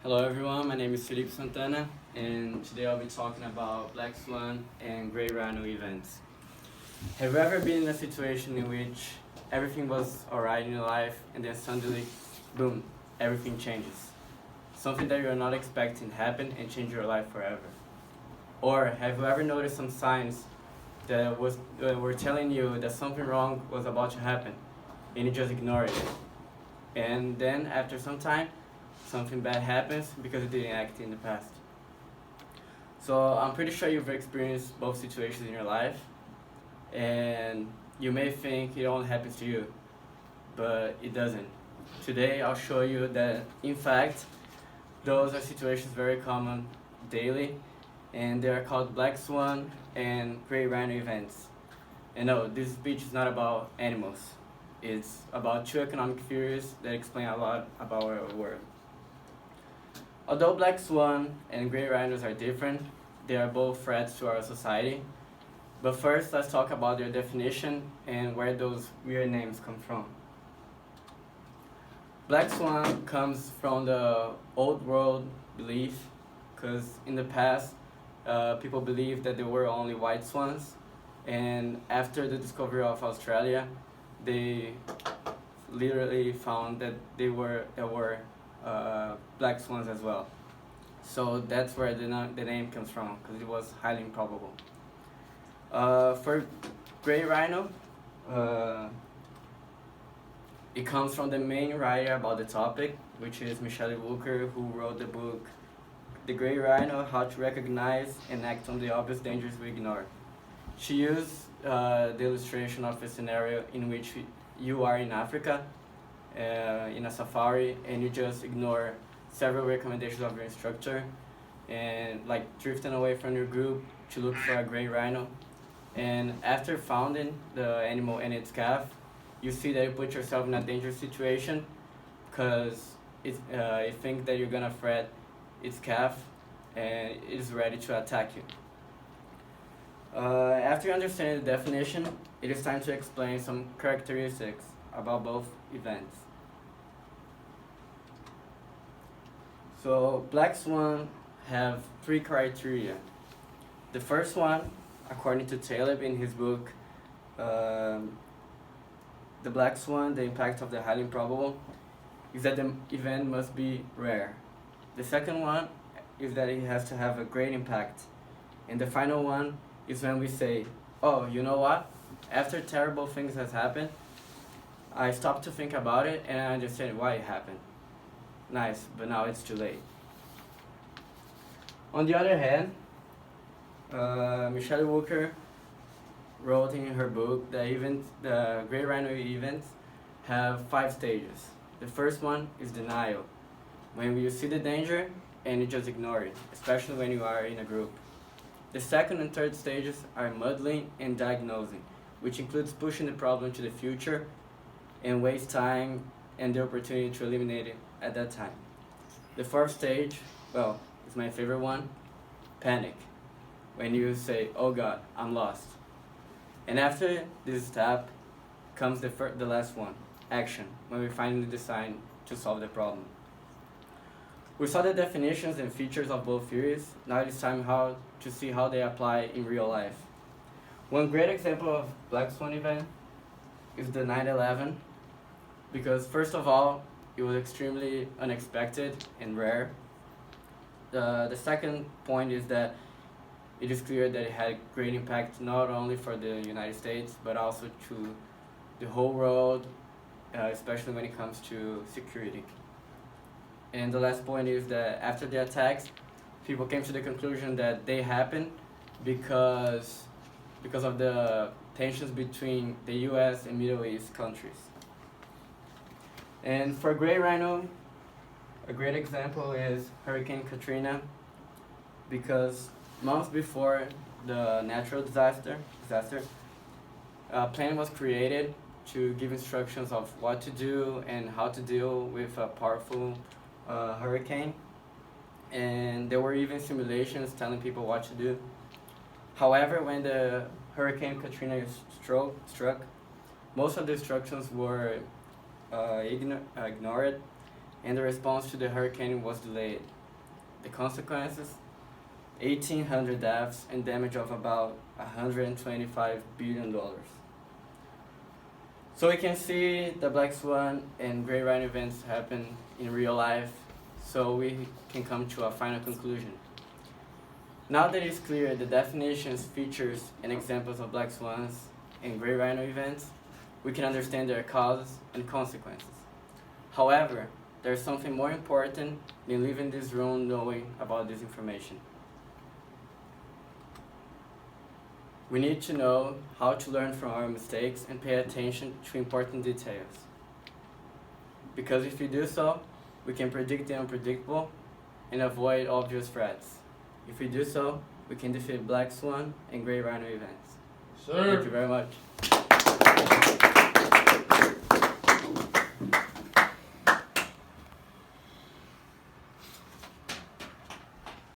Hello everyone, my name is Felipe Santana, and today I'll be talking about Black Swan and Grey Rhino events. Have you ever been in a situation in which everything was alright in your life and then suddenly, boom, everything changes? Something that you're not expecting happened and changed your life forever. Or have you ever noticed some signs that were telling you that something wrong was about to happen and you just ignored it? And then after some time, something bad happens because you didn't act in the past. So I'm pretty sure you've experienced both situations in your life, and you may think it only happens to you, but it doesn't. Today I'll show you that in fact those are situations very common daily, and they are called Black Swan and Grey Rhino events. And no, this speech is not about animals. It's about two economic theories that explain a lot about our world. Although Black Swan and Grey Rhinos are different, they are both threats to our society. But first, let's talk about their definition and where those weird names come from. Black Swan comes from the old world belief, because in the past, people believed that there were only white swans, and after the discovery of Australia, they literally found that there were black swans as well. So that's where the name comes from, because it was highly improbable. For Grey Rhino, it comes from the main writer about the topic, which is Michelle Walker, who wrote the book The Grey Rhino, How to Recognize and Act on the Obvious Dangers We Ignore. She used the illustration of a scenario in which you are in Africa, in a safari, and you just ignore several recommendations of your instructor and like drifting away from your group to look for a gray rhino. And after finding the animal and its calf, you see that you put yourself in a dangerous situation because you think that you're gonna threat its calf and it is ready to attack you. After you understand the definition, it is time to explain some characteristics about both events. So Black Swan have three criteria. The first one, according to Taleb in his book, The Black Swan, The Impact of the Highly Improbable, is that the event must be rare. The second one is that it has to have a great impact. And the final one is when we say, oh, you know what? After terrible things has happened, I stopped to think about it and I understand why it happened. Nice, but now it's too late. On the other hand, Michelle Walker wrote in her book that the Grey Rhino events have 5 stages. The first one is denial, when you see the danger and you just ignore it, especially when you are in a group. The second and third stages are muddling and diagnosing, which includes pushing the problem to the future and waste time and the opportunity to eliminate it at that time. The fourth stage, well, it's my favorite one, panic, when you say, oh God, I'm lost. And after this step comes the last one, action, when we finally decide to solve the problem. We saw the definitions and features of both theories. Now it is time to see how they apply in real life. One great example of Black Swan event is the 9/11, because first of all, it was extremely unexpected and rare. The second point is that it is clear that it had great impact not only for the United States, but also to the whole world, especially when it comes to security. And the last point is that after the attacks, people came to the conclusion that they happened because of the tensions between the US and Middle East countries. And for Grey Rhino, a great example is Hurricane Katrina, because months before the natural disaster, a plan was created to give instructions of what to do and how to deal with a powerful hurricane. And there were even simulations telling people what to do. However, when the Hurricane Katrina struck, most of the instructions were ignored, and the response to the hurricane was delayed. The consequences? 1,800 deaths and damage of about $125 billion. So we can see the black swan and great rhino events happen in real life, so we can come to a final conclusion. Now that it's clear the definitions, features, and examples of black swans and great rhino events, we can understand their causes and consequences. However, there's something more important than leaving this room knowing about this information. We need to know how to learn from our mistakes and pay attention to important details. Because if we do so, we can predict the unpredictable and avoid obvious threats. If we do so, we can defeat black swan and great rhino events. Sir. Thank you very much.